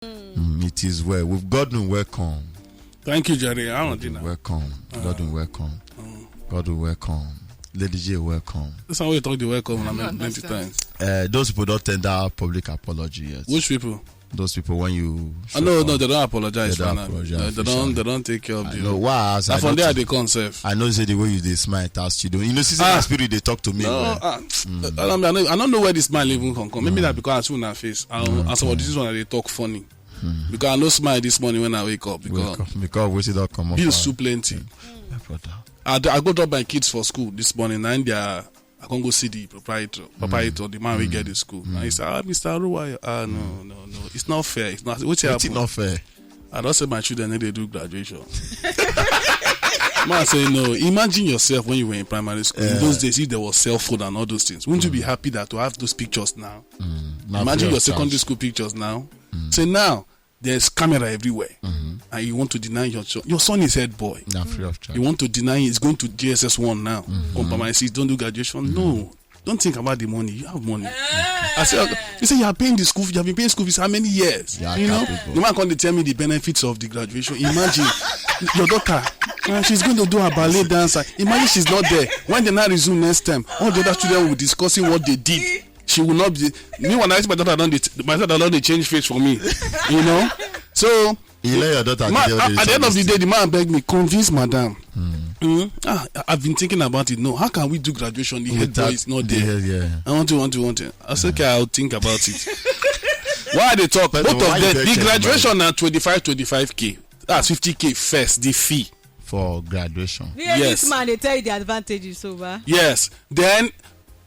It is well. With Godwin, welcome. Thank you, Jerry. I don't know. Welcome. Godwin, welcome. Godwin, welcome. Lady J, welcome. That's how we talk the welcome many times. Those people don't tender public apology yet. Which people? Those people when you. No, they don't apologize. They don't take care of the. No, why? That's from there they conserve. I know say the way you dey smile as you do. You know, see my spirit they talk to me. No, I don't know where this smile even come. Maybe that because I see on face. As for this one they talk funny. Because I no smile this morning when I wake up because we see that come up. Bills too plenty. I go drop my kids for school this morning and I can't go see the proprietor, the man we get in school. And he said, Mr. Aruwa, no. It's not fair. It's not. What's not fair? I don't say my children they do graduation. Man say no. Imagine yourself when you were in primary school. In those days, if there was cell phone and all those things, wouldn't you be happy that to have those pictures now? Imagine your secondary school pictures now. Say now there's camera everywhere, and you want to deny your son is head boy. Not free of charge. You want to deny he's going to JSS 1 now. Compromises, don't do graduation. No, don't think about the money. You have money. I said, you say you are paying the school. You have been paying school fees how many years? You know, the man can't tell me the benefits of the graduation. Imagine your daughter. She's going to do her ballet dancer. Imagine she's not there. When they now resume next time, all the other children will be discussing what they did. She will not be. Me when I see my daughter don't change face for me. You know. So you let your daughter at the end of the day, the man begged me, convince madam. I've been thinking about it. No, how can we do graduation? The head boy is not there. I want to. I said, okay, I'll think about it. Why they talk? Both of them. The graduation now 25K. That's 50K first. The fee for graduation. Yes, this man they tell you the advantages over. Yes, then.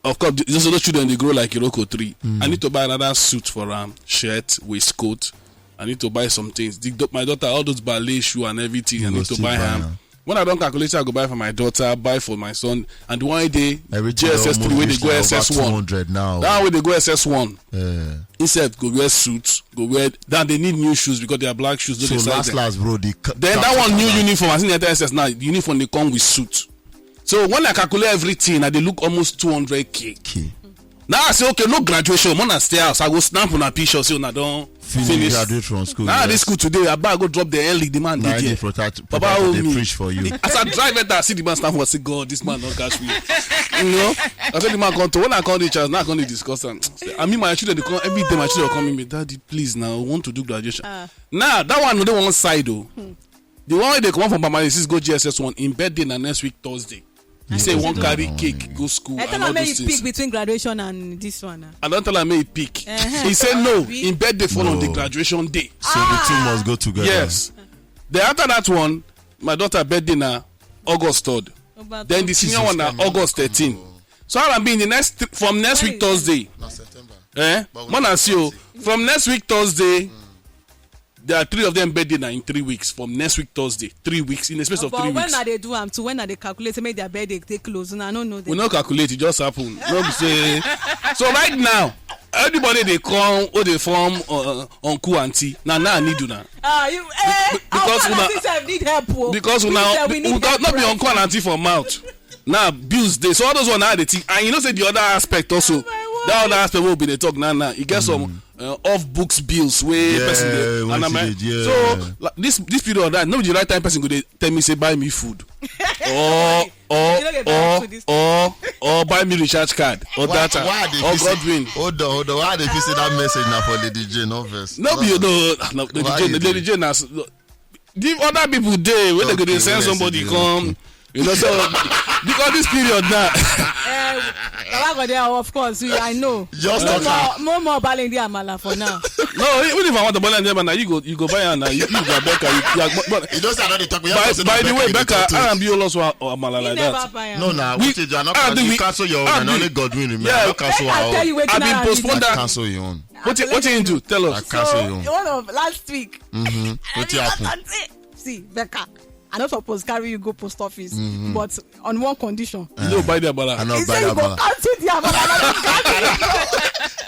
Of course, those children they grow like Iroko 3. I need to buy another suit for shirt, waistcoat. I need to buy some things. My daughter, all those ballet shoe and everything. I need to buy them. When I don't calculate, I go buy for my daughter, buy for my son, and one day JSS 3 when they go SS1. Now when they go SS1, instead go wear suits, go wear. Then they need new shoes because they are black shoes. So last bro, then that one new uniform. I think the SS now the uniform they come with suit. So when I calculate everything, they look almost 200K. Now I say, okay, no graduation. I'm gonna stay house. I go snap on a picture. So I don't finish. Graduate from school. Now this school today, I go drop the early demand. Papa will preach for you. As I drive it, I see the man stand for say, God, this man don't catch me. You know, I said the man come to when I call the child, now going to discuss. I mean, my children they come every day. My children come in me, Daddy, please now, I want to do graduation. Now that one, no one side though. The one they come from Bama is go GSS 1 in bed day and next week Thursday. He say one carry cake, go school. I tell him may pick between graduation and this one. I don't tell him may pick. He said no. In bed they fall on the graduation day. So the two must go together. Yes. Then after that one, my daughter birthday na August 3rd. Then the senior one na August 13th. So I'll be in the from next week Thursday. From next week Thursday. There are 3 of them birthday now in 3 weeks from next week Thursday. 3 weeks in the space of 3 weeks. When are they do them to when are they calculate to make their birthday take close? I don't know. We not calculate, it just happen. So right now, everybody they come or they form uncle auntie. Now I need you now. Because need help. Because now we not be uncle and auntie for mouth. Now bills they so all those one are the thing. And you know say the other aspect also. That other aspect will be the talk now. You get some off books bills where person so this period of that nobody the right time person go they tell me say buy me food or buy me recharge card or data or Godwin. Hold on. Why they say that message now for Lady J? No verse. No, Lady J now. Give other people day when they go they send somebody come. You know, so because this period now. Of course, I know. Just more balling the amala for now. No, even if I want to balling the amala, you go buy and you go Becca. You don't say another talk. By the way, Becca, I am be also amala like that. No, now which is not cancel your own and only Godwin remember. Yeah, cancel our own. I've been postponed that. Cancel your own. What you do? Tell us. Cancel your own. One of last week. What happened? See, Becca. I not supposed carry you go post office, but on one condition. You don't buy the amala. I not He buy say you that go bala. cancel the amala.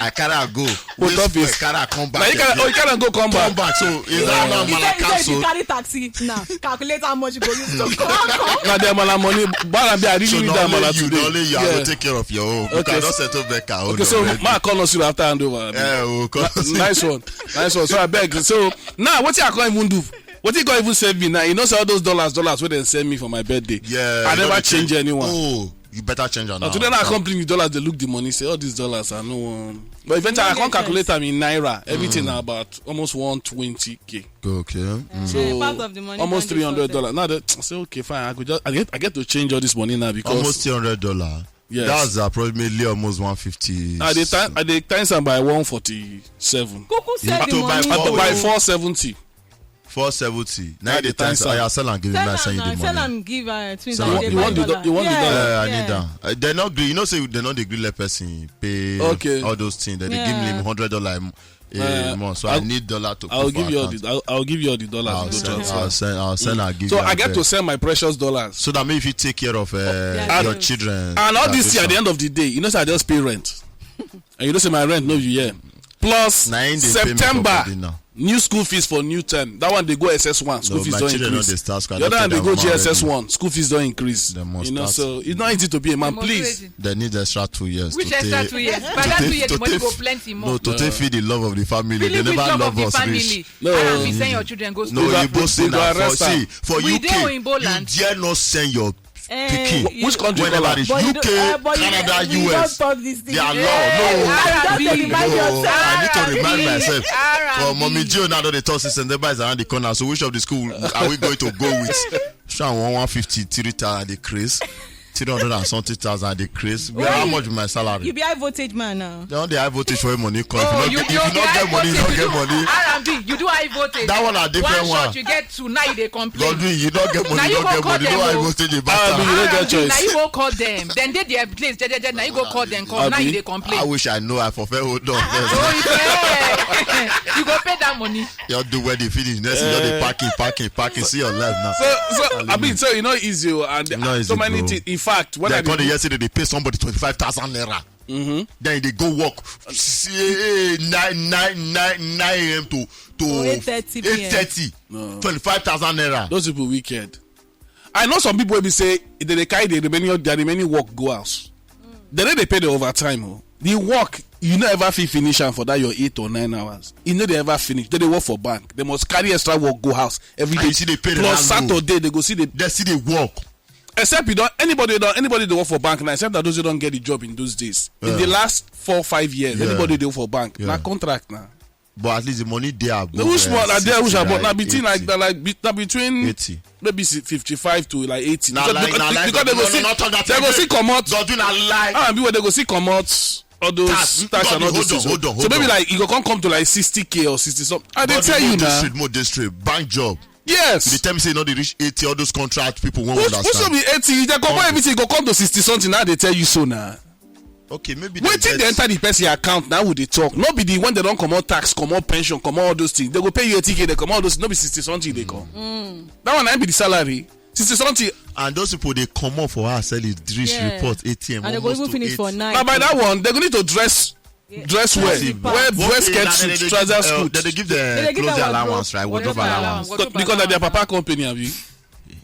I cannot go. Post office. Cannot come Now back. you can't go come Come back. back. So is that not He amala say if you cancelled? carry taxi now, calculate how much you go use to come. Now the amala money. Barambi, I So really need the not amala only you, today. not only you, I Yeah. will take care of your own. You Okay, cannot so- settle back. Okay, so ma call us after handover. we'll call us. Nice one. So I beg. So now what I can't even do? What you can't even save me now? You know, so all those dollars where they send me for my birthday. Yeah. I you never gotta change anyone. Oh, you better change her now. Today now I come bring the dollars, they look the money, say all these dollars are no one. But eventually I can't calculate them in naira. Everything are about almost 120k. Okay. So part of the money almost can be $300. Now I say okay, fine. I could just I get to change all this money now because Almost $300. Yes. That's approximately almost 150. I dey times am by 147. Kuku sell have the to buy money. I to Oh. buy 470. 470. Now Now the the times times I are sell and give me Sell now send you am the now, sell money. am give twins. Sell am give You want the dollar. you want the dollar? Yeah, I need that. They not agree. You know, say they not agree let person pay Okay. all those things. They give Yeah. me $100 a month. So I need dollar to. I'll put give for you all account. the I'll give you all the dollars. I'll to send. transfer. I'll send. I'll give. So you I get back. to send my precious dollars. So that means if you take care of Yeah, your yes. children And all this year, at the graduation. end of the day, you know, say I just pay rent. And you know, say my rent, no, you hear. Plus, Na im dey pay me for September, body now. new school fees for new term. That one, they go SS1, school No, fees my don't children increase. don't dey start school. I The other don one, they tell go them already. GSS1, school fees don't increase. They must You know, start. so it's not easy to be a man. Please. Motivate. They need extra 2 years. Which to extra take, 2 years? By that 2 years, the money go plenty more. No, to take feed the love of the family. Really, They with never love love of the us family. reach. No. I don't be send your children go No, school. They you go- both say they go that for arrest am. for We UK. dey Oyinbo You land. dare not send your pikin. Which country Whenever call it's But you UK, don't- but you- Canada, you don't US, talk this thing. they are law. Yeah. No. Just to R&B. remind No, yourself. I need to remind R&B. myself. R&B. For Mommy Gio now that they talk since September is around the corner. So which of the school are we going to go with? Sure, 153,000 at the craze, 300 and something thousand at the craze. How much is my salary? You be high voltage man now. They want the high voltage for your money. If Oh, you not get money, you don't get money. R&B, you do high voltage. That one a different one. one. Shot you get to now you dey complain. Godwin, you don't get Now money, you you don't go get call money. them, No high oh. voltage in R&B, Bata. you don't get R&B, choice. now you go call them. Then they their place. Now you go call them. Call. Now Abi. you dey complain. I wish I know I for fair hold on. Oh, yeah. You go pay that money. You do where they finish. Next thing, you dey packing. See your life now. So I mean, so you know, easy, and Not so easy, many bro. things. In fact, when They I call the did- yesterday, they pay somebody 25,000 naira. Then they go work 9 a.m. to 8:30 p.m. 8:30. 25,000 naira. those people wicked. I know some people will be say they carry the remaining work go house. Then they pay the overtime. Oh. The work you no ever finish am for that your 8 or 9 hours. You know they ever finish. Then they work for bank. They must carry extra work go house every And day. you see they pay the Plus landlord. Saturday they go see the They see they work. except you don't anybody they work for bank now except that those who don't get the job in those days. In Yeah. the last 4 or 5 years, Yeah. anybody they work for bank. Yeah. Now contract now. But at least the money they are. Who's small? Now there who's about now 60, between like that now between 80. maybe 55 to like 80. Now like because they go see they go see come out. Godwin a lie. And people they go see come out all those Tax. tax and all Hold those on, things. hold on, So hold maybe on. like you go come to like 60k or 60 something. I they tell you now. More district, bank job. Yes. The time say not they reach 80, all those contract people won't Who should understand. be 80? They come everything go come to 60 something. Now they tell you so now. Okay, maybe Wait till they enter the person account. Now would they talk? Not be the when they don't come out tax, come out pension, come out all those things. They go pay you 80k. They come out those. Not be 60 something. They come. That one ain't be the salary. 60 something. And those people they come up for us, sell it, reach Yeah. report ATM. And they go almost even to finish 8. for 9. Now by that one, they're going to need to dress well. Dress Wear What skirt they- suit, they trousers give, suit. Then they give They the give clothes them allowance, right? Wardrobe allowance. Because of their papa company, have you?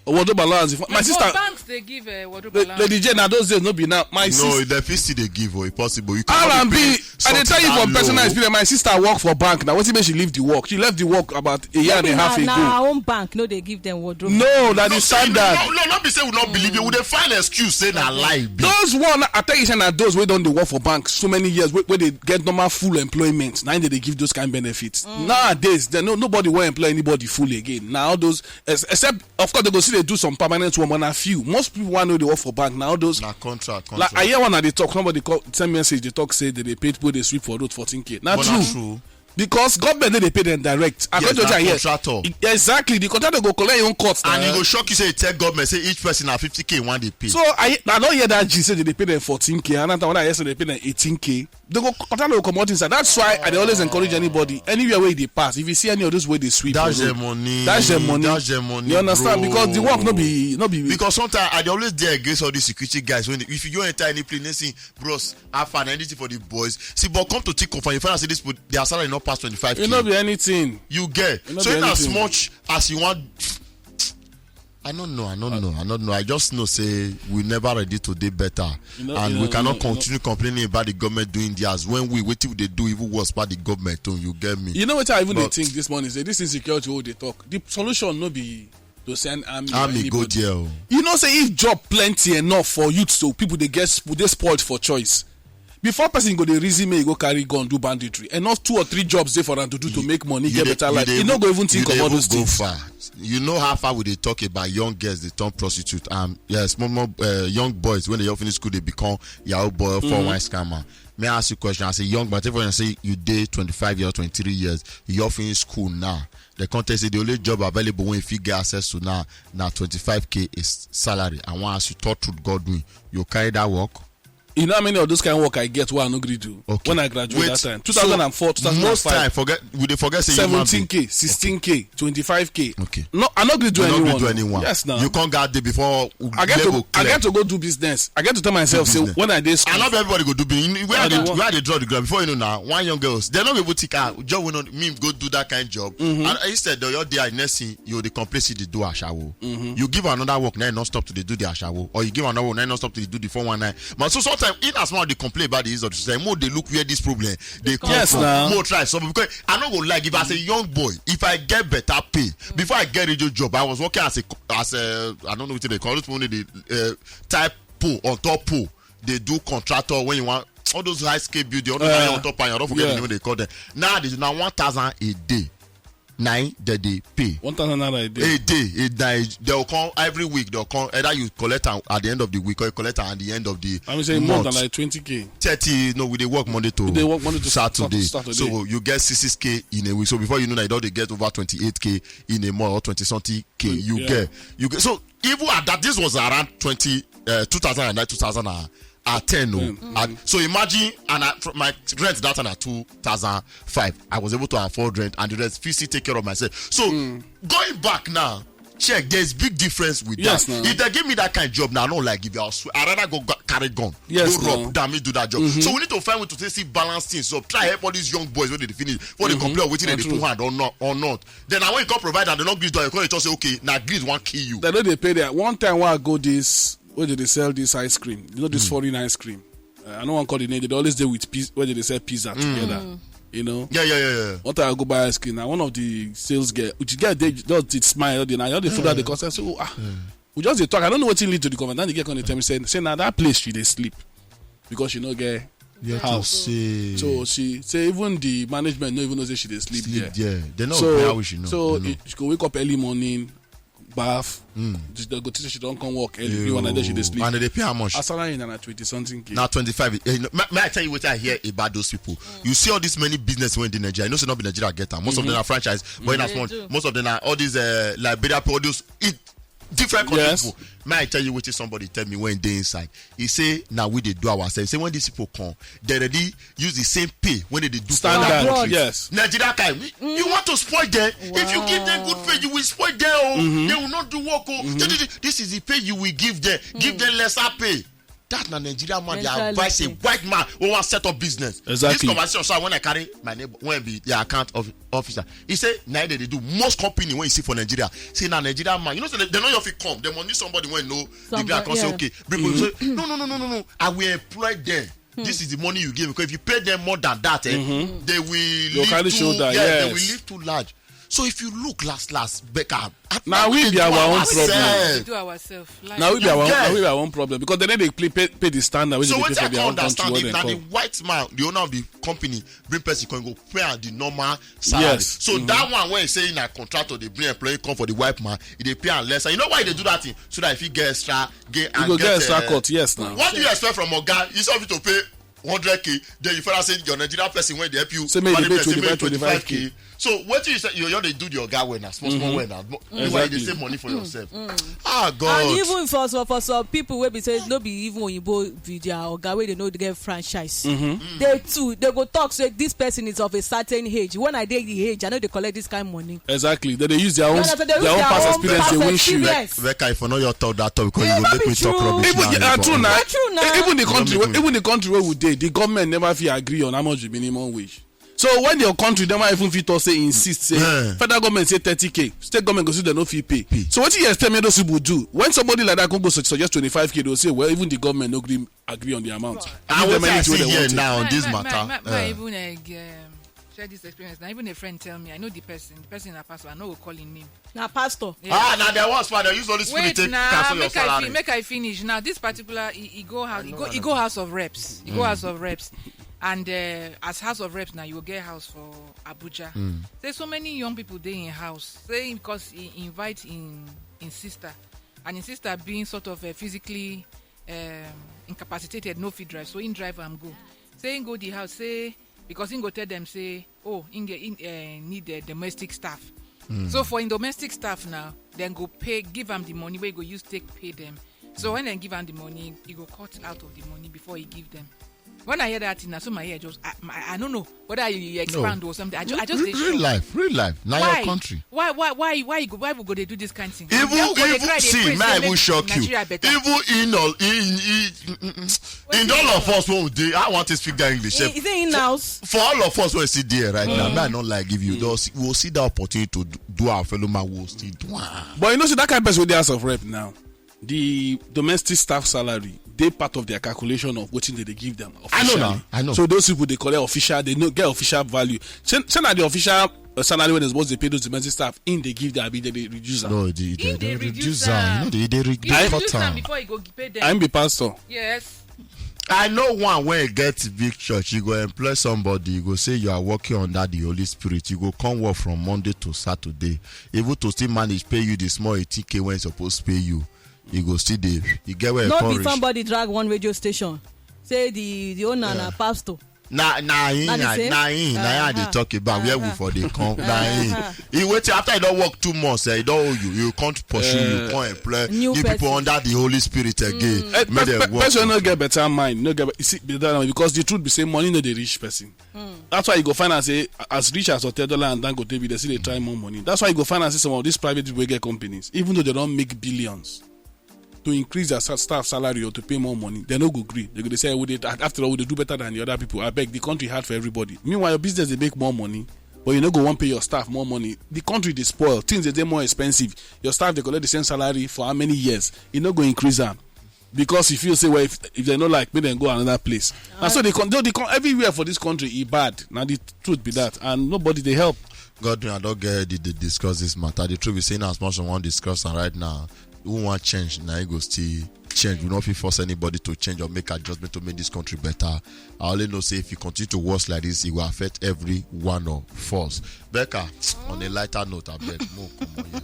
Wardrobe allowance. My sister, banks they give wardrobe allowance. Lady Jane, now those days no be now. My No, sister, the fees they give or possible. You cannot R&B. pay I dey something tell you that from personal low. experience. My sister work for bank. Now, what's it mean? She leave the work. She left the work about a year and a half Now ago. our own bank, no, they give them wardrobe. No, that is So, standard. No, not be say we not believe you. We dey find excuse say na lie. Be. Those one, I tell you, say na those wey don dey work for bank so many years, where they get normal full employment. Now they give those kind of benefits. Nowadays, nobody will employ anybody full again. Now those, except of course they go see they do some permanent work, but na few. Most people want know they work for bank. Now those, Na contract. like I hear one at the talk. Somebody send message. They talk say that they paid people they sweep for road 14k. Now But true. na true. Because government they pay them direct. Yes, According to na what I hear, contractor. exactly. The contractor go collect your own cuts. And na. you go shock you say you tell government say each person na 50k one they pay. So I don't hear that G say they pay them 14k, and when I hear say they pay them 18k. They go contact will come out inside. That's why I always encourage anybody anywhere where they pass. If you see any of those way they sweep, That's their money. That's their money. That's their money. You understand? Bro. Because the work not be. Because sometimes I always there against all these security guys. When if you go enter any place, they say, bros, have fun, anything for the boys. See, but come to think of and you find out say this, their salary not past 25K. It not be anything. You get so in as much as you want. I don't know. I just know say we never ready to do better, and we cannot continue complaining about the government doing theirs when we wait till they do even worse about the government. Too, you get me? You know what I even think this morning say this insecurity what they talk. The solution no be to send army go there. You know say if job plenty enough for youth so people they spoiled for choice. Before person go the resume, you go carry gun, do banditry, and not 2 or 3 jobs there for them to do to make money, get better life. You don't go even think about those things. Far. You know how far we they talk about young girls they turn prostitute. Small young boys when they finish school they become Yahoo boy or 419 scammer. May I ask you a question? I say young, but if I say you date 25 years, 23 years, you finish school now. The contest is the only job available when you get access to now 25K is salary. And once you talk to Godwin, you carry that work. You know how many of those kind of work I get where I no agree to when I graduated that time? 2004, 2005. Most time, we forget say 17K, 16K, 25K. Okay. No, I not agree to anyone. Yes, now. You can't get there before. I get to go do business. I get to tell myself, say when I did school. I love everybody go do business. Where they draw the graph before you know now. One young girls, they're not able to take out job. Will not mean go do that kind of job. And instead, your day next thing you the complacent they do a shower. You give another work now not stop to they do the shower, or you give another work now not stop to they do the 419. But so sometimes in as much they complain about the ease of the society, more they look where this problem they come from, more try so because I not gonna like if as a young boy, if I get better pay before I get radio job, I was working as a I don't know what they call it, only the type pool on top pool. They do contractor when you want all those high scale building, all those on top and I don't forget the name they call them. Now they do now 1,000 a day. 9 that they pay 1,000 naira a day. They'll come every week. They'll come either you collect at the end of the week or you collect at the end of the I mean say more than like 20K 30. No, they work Monday to Saturday. So you get 66K in a week. So before you know that they get over 28K in a month or 20 something K. You get so even at that this was around 2009 2010 so imagine and my rent that time at 2005 I was able to afford rent and the rest physically take care of myself. So going back now, check there's big difference with that. If they give me that kind of job now, I don't like give you. I rather go carry gun, go rob than me do that job. So we need to find way to see balance things. So try help all these young boys when they finish, when they complain waiting they put hand or not. Then I when you come provide and they don't give you, you can say okay now greed won't kill you. They know they pay that. One time when I go this. Where did they sell this ice cream? You know this foreign ice cream. I don't want to call the name. They always do with pizza. Where did they sell pizza together? You know. Yeah. One time I go buy ice cream. Now one of the sales girl, which girl they just smile. Now they food at the concert. So we just they talk. I don't know what lead to the comment. Then they get on the tell me say now that place she they sleep because she no get house. So she say even the management no even know say she they sleep there. Yeah, they know how she know. So she go wake up early morning. Bath, they go to she don't come work early. One day she dey sleep. And they pay how much? I salary na 20 something. Now 25. May I tell you what I hear about those people? You see all these many business when in Nigeria. You know, so not be Nigeria get them. Most of them are franchise, but in as much, most of them are all these Liberia produce. Different people. May I tell you what somebody tell me when they inside? He say now we they do ourselves. Say when these people come, they already use the same pay when they do standard. Yes. Nigeria kind. You want to spoil them? Wow. If you give them good pay, you will spoil them. They will not do work. This is the pay you will give them. Give them lesser pay. That na Nigerian man, they advise a white man who want set up business. Exactly. This conversation, so when I carry my neighbor, when be the account officer, he say, now they do most company when you see for Nigeria. Say now Nigerian man, you know, so they know your fee come. They money somebody when know the guy can say okay. Say no. I will employ them. This is the money you give because if you pay them more than that, they will they will live too large. So if you look last Becca, now we be our own problem. We do ourselves. Now we be our own problem because then they pay the standard. So what I can understand if now the white man, the owner of the company, bring person can go pay the normal salary. Yes. So that one when saying a contractor they bring employee come for the white man, they pay and less. And you know why they do that thing? So that if he get extra, get extra cut. Yes. Now. What do you expect from a guy? He's have to pay 100K. Then you find out say your Nigerian person when they help you, so maybe they pay 25K. So what you say? You dey do your guy when small when why you save money for yourself? Ah God. And even for some people wey be say no be even oyinbo video oga wey dey know dey get franchise. They go talk say this person is of a certain age. When I dey the age, I know they collect this kind of money. Exactly. They use their own past experience. They win you. Becca, if I know your talk that talk because you go make me talk rubbish. True now. Even the country where we dey, the government never fit agree on how much the minimum wage. So when your country never even fit us say insist say federal government say 30k, state government go say they no fit pay. So what you expect me those people do? When somebody like that go suggest 25k, they'll say well even the government no agree on the amount. I will say here now on this matter. Even share this experience. Now even a friend tell me I know the person a pastor. I know we call him name. Now pastor. Yeah. Now there was father use Holy Spirit take cancel your salary. Make I finish. Now this particular he go House of Reps. He go House of Reps. And as House of Reps now, you will get house for Abuja. There's so many young people there in house. Saying because he invite in sister, and in sister being sort of physically incapacitated, no fit drive. So in drive am go. Saying go the house say because in go tell them say need the domestic staff. So for in domestic staff now, then go pay give them the money where you go use take pay them. So when they give them the money, he go cut out of the money before he give them. When I hear that thing, so my ear just I don't know whether you expand or something. I just real life. Now your country. Why we go they do this kind of thing? Even see, may I will shock you. Even in all of us who dey, I want to speak that English. Is it in house? For all of us who sit there right now, may I not like give you those. We'll see the opportunity to do our fellow man. We'll still do. But you know, see that kind of person with the House of Rep now. The domestic staff salary, they part of their calculation of what they give them officially. I know. So those people they collect official, they don't get official value. Send the official salary when they're supposed to pay those domestic staff in they give their they reduce them. No, they reduce them. You know they reduce them before you go pay them. I'm the pastor. Yes. I know one when you get to big church, you go employ somebody, you go say you are working under the Holy Spirit, you go come work from Monday to Saturday. Even to still manage pay you the small 18k when it's supposed to pay you. You go see the you get where not be somebody drag one radio station say the owner and pastor nah they talk about where we for the come he wait after you don't work 2 months you don't owe you can't pursue you can't employ new people under the Holy Spirit again. Person no get better mind no get see because the truth be say money no the rich person. That's why you go find and say as rich as $10 and Dangote be they still they try more money. That's why you go find and say some of these private people get companies even though they don't make billions. To increase their staff salary or to pay more money, they no go agree. They go say, after all, they do better than the other people. I beg, the country hard for everybody. Meanwhile, your business they make more money, but you no go want to pay your staff more money. The country they spoil. Things they more expensive. Your staff they collect the same salary for how many years? You no go increase them because if you say well, if they not like me, then go another place. And so they everywhere for this country is bad. Now the truth be that, and nobody they help. Godwin, I don't get ready to discuss this matter. The truth is saying as much as I want to discuss and right now. Who want change now? You go still change. We don't force anybody to change or make adjustment to make this country better. I only know say if you continue to work like this, it will affect every one of us. Becca, on a lighter note, I beg more. Come on here.